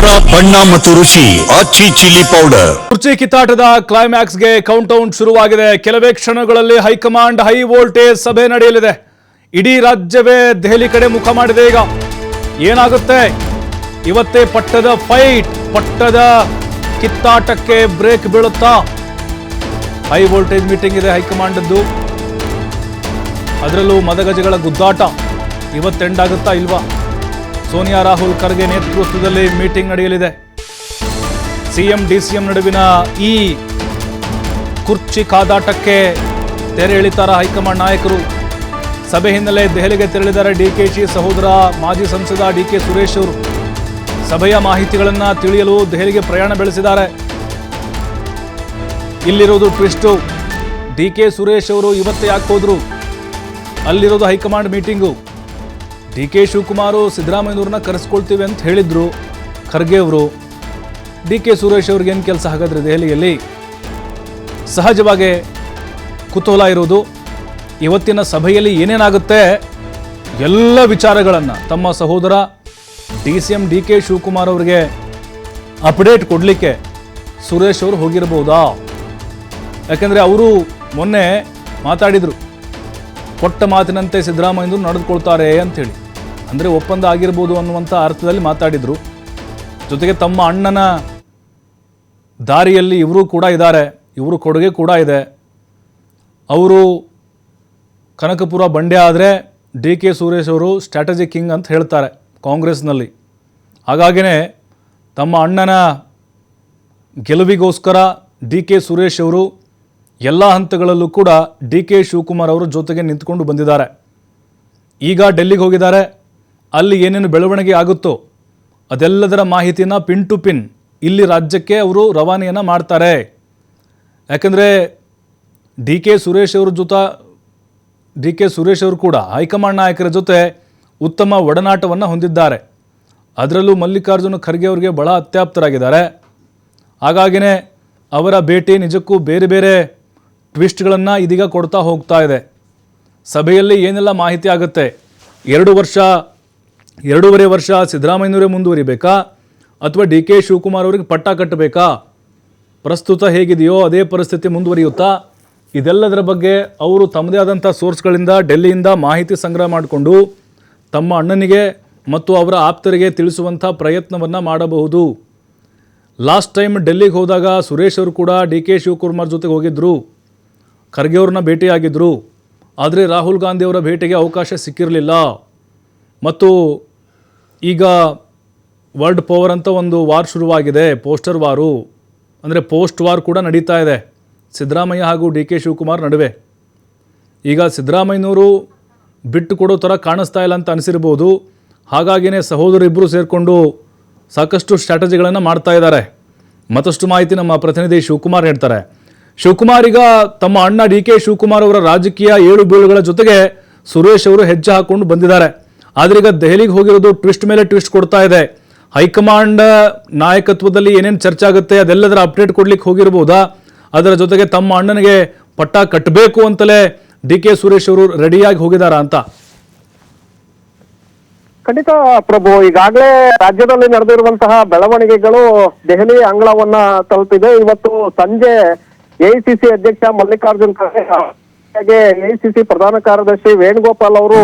ಖಾರ ಬಣ್ಣ ಮತ್ತು ರುಚಿ ಆಚಿ ಚಿಲ್ಲಿ ಪೌಡರ್. ಕುರ್ಚಿ ಕಿತ್ತಾಟದ ಕ್ಲೈಮ್ಯಾಕ್ಸ್ಗೆ ಕೌಂಟ್ ಡೌನ್ ಶುರುವಾಗಿದೆ. ಕೆಲವೇ ಕ್ಷಣಗಳಲ್ಲಿ ಹೈಕಮಾಂಡ್ ಹೈ ವೋಲ್ಟೇಜ್ ಸಭೆ ನಡೆಯಲಿದೆ. ಇಡೀ ರಾಜ್ಯವೇ ದೆಹಲಿ ಕಡೆ ಮುಖ ಮಾಡಿದೆ. ಈಗ ಏನಾಗುತ್ತೆ? ಇವತ್ತೇ ಪಟ್ಟದ ಫೈಟ್, ಪಟ್ಟದ ಕಿತ್ತಾಟಕ್ಕೆ ಬ್ರೇಕ್ ಬೀಳುತ್ತಾ? ಹೈ ವೋಲ್ಟೇಜ್ ಮೀಟಿಂಗ್ ಇದೆ ಹೈಕಮಾಂಡ್ದು. ಅದರಲ್ಲೂ ಮದಗಜಗಳ ಗುದ್ದಾಟ ಇವತ್ತೆಂಡ್ ಆಗುತ್ತಾ ಇಲ್ವಾ? ಸೋನಿಯಾ ರಾಹುಲ್ ಖರ್ಗೆ ನೇತೃತ್ವದಲ್ಲಿ ಮೀಟಿಂಗ್ ನಡೆಯಲಿದೆ. ಸಿಎಂ ಡಿಸಿಎಂ ನಡುವಿನ ಈ ಕುರ್ಚಿ ಕಾದಾಟಕ್ಕೆ ತೆರೆ ಎಳಿತಾರ ಹೈಕಮಾಂಡ್ ನಾಯಕರು. ಸಭೆ ಹಿನ್ನೆಲೆ ದೆಹಲಿಗೆ ತೆರಳಿದ್ದಾರೆ ಡಿಕೆಶಿ ಸಹೋದರ ಮಾಜಿ ಸಂಸದ ಡಿಕೆ ಸುರೇಶ್ ಅವರು. ಸಭೆಯ ಮಾಹಿತಿಗಳನ್ನು ತಿಳಿಯಲು ದೆಹಲಿಗೆ ಪ್ರಯಾಣ ಬೆಳೆಸಿದ್ದಾರೆ. ಇಲ್ಲಿರೋದು ಟ್ವಿಸ್ಟು. ಡಿಕೆ ಸುರೇಶ್ ಅವರು ಇವತ್ತೇ ಯಾಕೆ ಹೋದ್ರು? ಅಲ್ಲಿರೋದು ಹೈಕಮಾಂಡ್ ಮೀಟಿಂಗು. ಡಿಕೆ ಶಿವಕುಮಾರ್ ಸಿದ್ದರಾಮಯ್ಯನವ್ರನ್ನ ಕರೆಸ್ಕೊಳ್ತೀವಿ ಅಂತ ಹೇಳಿದ್ರು ಖರ್ಗೆ ಅವರು. ಡಿಕೆ ಸುರೇಶ್ ಅವ್ರಿಗೆ ಏನು ಕೆಲಸ ಹಾಗಾದ್ರೆ ದೆಹಲಿಯಲ್ಲಿ? ಸಹಜವಾಗಿ ಕುತೂಹಲ ಇರೋದು ಇವತ್ತಿನ ಸಭೆಯಲ್ಲಿ ಏನೇನಾಗುತ್ತೆ ಎಲ್ಲ ವಿಚಾರಗಳನ್ನು ತಮ್ಮ ಸಹೋದರ ಡಿಸಿಎಂ ಡಿಕೆ ಶಿವಕುಮಾರ್ ಅವರಿಗೆ ಅಪ್ಡೇಟ್ ಕೊಡಲಿಕ್ಕೆ ಸುರೇಶ್ ಅವರು ಹೋಗಿರಬಹುದಾ? ಯಾಕೆಂದರೆ ಅವರು ಮೊನ್ನೆ ಮಾತಾಡಿದರು, ಕೊಟ್ಟ ಮಾತಿನಂತೆ ಸಿದ್ದರಾಮಯ್ಯನವರು ನಡೆದುಕೊಳ್ತಾರೆ ಅಂಥೇಳಿ. ಅಂದರೆ ಒಪ್ಪಂದ ಆಗಿರ್ಬೋದು ಅನ್ನುವಂಥ ಅರ್ಥದಲ್ಲಿ ಮಾತಾಡಿದರು. ಜೊತೆಗೆ ತಮ್ಮ ಅಣ್ಣನ ದಾರಿಯಲ್ಲಿ ಇವರು ಕೂಡ ಇದ್ದಾರೆ, ಇವರು ಕೊಡುಗೆ ಕೂಡ ಇದೆ. ಅವರು ಕನಕಪುರ ಬಂಡೆ ಆದರೆ ಡಿ ಕೆ ಸುರೇಶ್ ಅವರು ಸ್ಟ್ರಾಟಜಿ ಕಿಂಗ್ ಅಂತ ಹೇಳ್ತಾರೆ ಕಾಂಗ್ರೆಸ್ನಲ್ಲಿ. ಹಾಗಾಗಿಯೇ ತಮ್ಮ ಅಣ್ಣನ ಗೆಲುವಿಗೋಸ್ಕರ ಡಿ ಕೆ ಸುರೇಶ್ ಅವರು ಎಲ್ಲ ಹಂತಗಳಲ್ಲೂ ಕೂಡ ಡಿ ಕೆ ಶಿವಕುಮಾರ್ ಅವರ ಜೊತೆಗೆ ನಿಂತ್ಕೊಂಡು ಬಂದಿದ್ದಾರೆ. ಈಗ ಡೆಲ್ಲಿಗೆ ಹೋಗಿದ್ದಾರೆ. ಅಲ್ಲಿ ಏನೇನು ಬೆಳವಣಿಗೆ ಆಗುತ್ತೋ ಅದೆಲ್ಲದರ ಮಾಹಿತಿನ ಪಿನ್ ಟು ಪಿನ್ ಇಲ್ಲಿ ರಾಜ್ಯಕ್ಕೆ ಅವರು ರವಾನೆಯನ್ನು ಮಾಡ್ತಾರೆ. ಯಾಕಂದರೆ ಡಿ ಕೆ ಸುರೇಶ್ ಅವರು ಕೂಡ ಹೈಕಮಾಂಡ್ ನಾಯಕರ ಜೊತೆ ಉತ್ತಮ ಒಡನಾಟವನ್ನು ಹೊಂದಿದ್ದಾರೆ. ಅದರಲ್ಲೂ ಮಲ್ಲಿಕಾರ್ಜುನ ಖರ್ಗೆ ಅವರಿಗೆ ಬಹಳ ಅತ್ಯಾಪ್ತರಾಗಿದ್ದಾರೆ. ಹಾಗಾಗಿಯೇ ಅವರ ಭೇಟಿ ನಿಜಕ್ಕೂ ಬೇರೆ ಬೇರೆ ಟ್ವಿಸ್ಟ್ಗಳನ್ನು ಇದೀಗ ಕೊಡ್ತಾ ಹೋಗ್ತಾ ಇದೆ. ಸಭೆಯಲ್ಲಿ ಏನೆಲ್ಲ ಮಾಹಿತಿ ಆಗುತ್ತೆ? 2.5 ವರ್ಷ ಸಿದ್ದರಾಮಯ್ಯನವರೇ ಮುಂದುವರಿಬೇಕಾ ಅಥವಾ ಡಿ ಕೆ ಶಿವಕುಮಾರ್ ಅವರಿಗೆ ಪಟ್ಟ ಕಟ್ಟಬೇಕಾ? ಪ್ರಸ್ತುತ ಹೇಗಿದೆಯೋ ಅದೇ ಪರಿಸ್ಥಿತಿ ಮುಂದುವರಿಯುತ್ತಾ? ಇದೆಲ್ಲದರ ಬಗ್ಗೆ ಅವರು ತಮ್ಮದೇ ಆದಂಥ ಸೋರ್ಸ್ಗಳಿಂದ ಡೆಲ್ಲಿಯಿಂದ ಮಾಹಿತಿ ಸಂಗ್ರಹ ಮಾಡಿಕೊಂಡು ತಮ್ಮ ಅಣ್ಣನಿಗೆ ಮತ್ತು ಅವರ ಆಪ್ತರಿಗೆ ತಿಳಿಸುವಂಥ ಪ್ರಯತ್ನವನ್ನು ಮಾಡಬಹುದು. ಲಾಸ್ಟ್ ಟೈಮ್ ಡೆಲ್ಲಿಗೆ ಹೋದಾಗ ಸುರೇಶ್ ಅವರು ಕೂಡ ಡಿ ಕೆ ಶಿವಕುಮಾರ್ ಜೊತೆಗೆ ಹೋಗಿದ್ದರು, ಖರ್ಗೆ ಅವ್ರನ್ನ ಭೇಟಿಯಾಗಿದ್ದರು. ಆದರೆ ರಾಹುಲ್ ಗಾಂಧಿಯವರ ಭೇಟಿಗೆ ಅವಕಾಶ ಸಿಕ್ಕಿರಲಿಲ್ಲ. ಮತ್ತು ಈಗ ವರ್ಲ್ಡ್ ಪವರ್ ಅಂತ ಒಂದು ವಾರ್ ಶುರುವಾಗಿದೆ, ಪೋಸ್ಟರ್ ವಾರು. ಅಂದರೆ ಪೋಸ್ಟ್ ವಾರ್ ಕೂಡ ನಡೀತಾ ಇದೆ ಸಿದ್ದರಾಮಯ್ಯ ಹಾಗೂ ಡಿ ಕೆ ಶಿವಕುಮಾರ್ ನಡುವೆ. ಈಗ ಸಿದ್ದರಾಮಯ್ಯನವರು ಬಿಟ್ಟು ಕೊಡೋ ಥರ ಕಾಣಿಸ್ತಾ ಇಲ್ಲ ಅಂತ ಅನಿಸಿರ್ಬೋದು. ಹಾಗಾಗಿಯೇ ಸಹೋದರಿಬ್ಬರು ಸೇರಿಕೊಂಡು ಸಾಕಷ್ಟು ಸ್ಟ್ರಾಟಜಿಗಳನ್ನು ಮಾಡ್ತಾ ಇದ್ದಾರೆ. ಮತ್ತಷ್ಟು ಮಾಹಿತಿ ನಮ್ಮ ಪ್ರತಿನಿಧಿ ಶಿವಕುಮಾರ್ ಹೇಳ್ತಾರೆ. ಶಿವಕುಮಾರ್, ಈಗ ತಮ್ಮ ಅಣ್ಣ ಡಿ ಕೆ ಶಿವಕುಮಾರ್ ಅವರ ರಾಜಕೀಯ ಏಳು ಬೀಳುಗಳ ಜೊತೆಗೆ ಸುರೇಶ್ ಅವರು ಹೆಜ್ಜೆ ಹಾಕೊಂಡು ಬಂದಿದ್ದಾರೆ. ಆದರೆ ಈಗ ದೆಹಲಿಗೆ ಹೋಗಿರೋದು ಟ್ವಿಸ್ಟ್ ಮೇಲೆ ಟ್ವಿಸ್ಟ್ ಕೊಡ್ತಾ ಇದೆ. ಹೈಕಮಾಂಡ್ ನಾಯಕತ್ವದಲ್ಲಿ ಏನೇನು ಚರ್ಚೆ ಆಗುತ್ತೆ ಅದೆಲ್ಲದರ ಅಪ್ಡೇಟ್ ಕೊಡ್ಲಿಕ್ಕೆ ಹೋಗಿರ್ಬೋದಾ? ಅದರ ಜೊತೆಗೆ ತಮ್ಮ ಅಣ್ಣನಿಗೆ ಪಟ್ಟ ಕಟ್ಟಬೇಕು ಅಂತಲೇ ಡಿ ಕೆ ಸುರೇಶ್ ಅವರು ರೆಡಿಯಾಗಿ ಹೋಗಿದಾರಾ ಅಂತ? ಖಂಡಿತ ಪ್ರಭು, ಈಗಾಗಲೇ ರಾಜ್ಯದಲ್ಲಿ ನಡೆದಿರುವಂತಹ ಬೆಳವಣಿಗೆಗಳು ದೆಹಲಿ ಅಂಗಳವನ್ನ ತಲುಪಿದೆ. ಇವತ್ತು ಸಂಜೆ ಎಐಸಿಸಿ ಅಧ್ಯಕ್ಷ ಮಲ್ಲಿಕಾರ್ಜುನ್ ಖರ್ಗೆ ಹಾಗೆ ಎಐಸಿಸಿ ಪ್ರಧಾನ ಕಾರ್ಯದರ್ಶಿ ವೇಣುಗೋಪಾಲ್ ಅವರು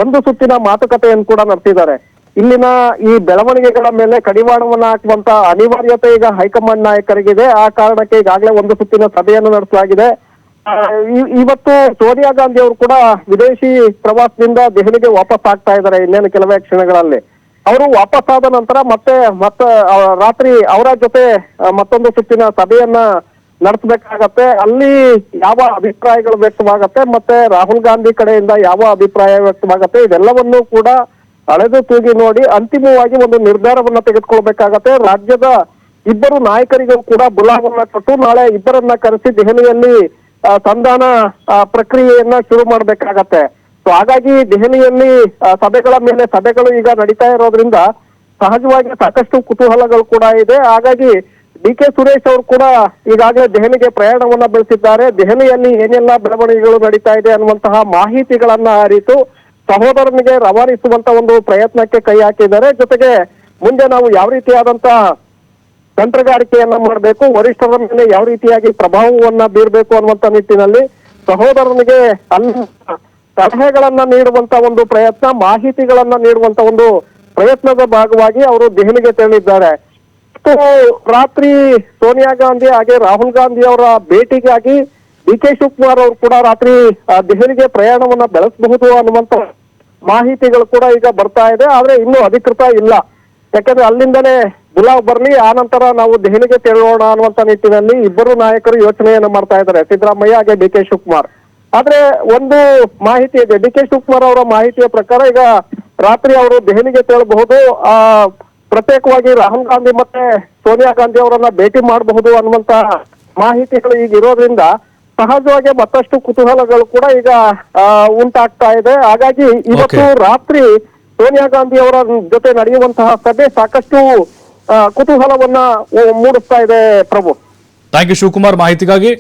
ಒಂದು ಸುತ್ತಿನ ಮಾತುಕತೆಯನ್ನು ಕೂಡ ನಡೆಸಿದ್ದಾರೆ. ಇಲ್ಲಿನ ಈ ಬೆಳವಣಿಗೆಗಳ ಮೇಲೆ ಕಡಿವಾಣವನ್ನ ಹಾಕುವಂತ ಅನಿವಾರ್ಯತೆ ಈಗ ಹೈಕಮಾಂಡ್ ನಾಯಕರಿಗಿದೆ. ಆ ಕಾರಣಕ್ಕೆ ಈಗಾಗಲೇ ಒಂದು ಸುತ್ತಿನ ಸಭೆಯನ್ನು ನಡೆಸಲಾಗಿದೆ. ಇವತ್ತು ಸೋನಿಯಾ ಗಾಂಧಿ ಅವರು ಕೂಡ ವಿದೇಶಿ ಪ್ರವಾಸದಿಂದ ದೆಹಲಿಗೆ ವಾಪಸ್ ಆಗ್ತಾ ಇದ್ದಾರೆ ಇನ್ನೇನು ಕೆಲವೇ ಕ್ಷಣಗಳಲ್ಲಿ. ಅವರು ವಾಪಸ್ ಆದ ನಂತರ ಮತ್ತೆ ರಾತ್ರಿ ಅವರ ಜೊತೆ ಮತ್ತೊಂದು ಸುತ್ತಿನ ಸಭೆಯನ್ನ ನಡೆಸಬೇಕಾಗತ್ತೆ. ಅಲ್ಲಿ ಯಾವ ಅಭಿಪ್ರಾಯಗಳು ವ್ಯಕ್ತವಾಗತ್ತೆ, ಮತ್ತೆ ರಾಹುಲ್ ಗಾಂಧಿ ಕಡೆಯಿಂದ ಯಾವ ಅಭಿಪ್ರಾಯ ವ್ಯಕ್ತವಾಗತ್ತೆ, ಇದೆಲ್ಲವನ್ನೂ ಕೂಡ ಅಳೆದು ತೂಗಿ ನೋಡಿ ಅಂತಿಮವಾಗಿ ಒಂದು ನಿರ್ಧಾರವನ್ನ ತೆಗೆದುಕೊಳ್ಬೇಕಾಗತ್ತೆ. ರಾಜ್ಯದ ಇಬ್ಬರು ನಾಯಕರಿಗೂ ಕೂಡ ಬುಲಾವನ್ನ ಕೊಟ್ಟು ನಾಳೆ ಇಬ್ಬರನ್ನ ಕರೆಸಿ ದೆಹಲಿಯಲ್ಲಿ ಸಂಧಾನ ಪ್ರಕ್ರಿಯೆಯನ್ನ ಶುರು ಮಾಡ್ಬೇಕಾಗತ್ತೆ. ಸೊ ಹಾಗಾಗಿ ದೆಹಲಿಯಲ್ಲಿ ಸಭೆಗಳ ಮೇಲೆ ಸಭೆಗಳು ಈಗ ನಡೀತಾ ಇರೋದ್ರಿಂದ ಸಹಜವಾಗಿ ಸಾಕಷ್ಟು ಕುತೂಹಲಗಳು ಕೂಡ ಇದೆ. ಹಾಗಾಗಿ ಡಿ ಕೆ ಸುರೇಶ್ ಅವರು ಕೂಡ ಈಗಾಗಲೇ ದೆಹಲಿಗೆ ಪ್ರಯಾಣವನ್ನ ಬೆಳೆಸಿದ್ದಾರೆ. ದೆಹಲಿಯಲ್ಲಿ ಏನೆಲ್ಲ ಬೆಳವಣಿಗೆಗಳು ನಡೀತಾ ಇದೆ ಅನ್ನುವಂತಹ ಮಾಹಿತಿಗಳನ್ನ ಅರಿತು ಸಹೋದರನಿಗೆ ರವಾನಿಸುವಂತ ಒಂದು ಪ್ರಯತ್ನಕ್ಕೆ ಕೈ ಹಾಕಿದ್ದಾರೆ. ಜೊತೆಗೆ ಮುಂದೆ ನಾವು ಯಾವ ರೀತಿಯಾದಂತ ತಂತ್ರಗಾರಿಕೆಯನ್ನ ಮಾಡಬೇಕು, ವರಿಷ್ಠರ ಮೇಲೆ ಯಾವ ರೀತಿಯಾಗಿ ಪ್ರಭಾವವನ್ನ ಬೀರಬೇಕು ಅನ್ನುವಂತ ನಿಟ್ಟಿನಲ್ಲಿ ಸಹೋದರನಿಗೆ ಸಲಹೆಗಳನ್ನ ನೀಡುವಂತ ಒಂದು ಪ್ರಯತ್ನ, ಮಾಹಿತಿಗಳನ್ನ ನೀಡುವಂತ ಒಂದು ಪ್ರಯತ್ನದ ಭಾಗವಾಗಿ ಅವರು ದೆಹಲಿಗೆ ತೆರಳಿದ್ದಾರೆ. ರಾತ್ರಿ ಸೋನಿಯಾ ಗಾಂಧಿ ಹಾಗೆ ರಾಹುಲ್ ಗಾಂಧಿ ಅವರ ಭೇಟಿಗಾಗಿ ಡಿ ಕೆ ಶಿವಕುಮಾರ್ ಅವರು ಕೂಡ ರಾತ್ರಿ ದೆಹಲಿಗೆ ಪ್ರಯಾಣವನ್ನ ಬೆಳೆಸಬಹುದು ಅನ್ನುವಂತ ಮಾಹಿತಿಗಳು ಕೂಡ ಈಗ ಬರ್ತಾ ಇದೆ. ಆದ್ರೆ ಇನ್ನೂ ಅಧಿಕೃತ ಇಲ್ಲ. ಯಾಕಂದ್ರೆ ಅಲ್ಲಿಂದಲೇ ಬುಲಾವ್ ಬರ್ಲಿ, ಆ ನಂತರ ನಾವು ದೆಹಲಿಗೆ ತೆರಳೋಣ ಅನ್ನುವಂತ ನಿಟ್ಟಿನಲ್ಲಿ ಇಬ್ಬರು ನಾಯಕರು ಯೋಚನೆಯನ್ನ ಮಾಡ್ತಾ ಇದ್ದಾರೆ, ಸಿದ್ದರಾಮಯ್ಯ ಹಾಗೆ ಡಿ ಕೆ ಶಿವಕುಮಾರ್. ಆದ್ರೆ ಒಂದು ಮಾಹಿತಿ ಇದೆ, ಡಿ ಕೆ ಶಿವಕುಮಾರ್ ಅವರ ಮಾಹಿತಿಯ ಪ್ರಕಾರ ಈಗ ರಾತ್ರಿ ಅವರು ದೆಹಲಿಗೆ ತೆರಳಬಹುದು, ಪ್ರತ್ಯೇಕವಾಗಿ ರಾಹುಲ್ ಗಾಂಧಿ ಮತ್ತೆ ಸೋನಿಯಾ ಗಾಂಧಿ ಅವರನ್ನ ಭೇಟಿ ಮಾಡಬಹುದು ಅನ್ನುವಂತ ಮಾಹಿತಿಗಳು ಈಗ ಇರೋದ್ರಿಂದ ಸಹಜವಾಗಿ ಮತ್ತಷ್ಟು ಕುತೂಹಲಗಳು ಕೂಡ ಈಗ ಉಂಟಾಗ್ತಾ ಇದೆ. ಹಾಗಾಗಿ ಇವತ್ತು ರಾತ್ರಿ ಸೋನಿಯಾ ಗಾಂಧಿ ಅವರ ಜೊತೆ ನಡೆಯುವಂತಹ ಸಭೆ ಸಾಕಷ್ಟು ಕುತೂಹಲವನ್ನ ಮೂಡಿಸ್ತಾ ಇದೆ. ಪ್ರಭು, ಥ್ಯಾಂಕ್ ಯು ಶಿವಕುಮಾರ್ ಮಾಹಿತಿಗಾಗಿ.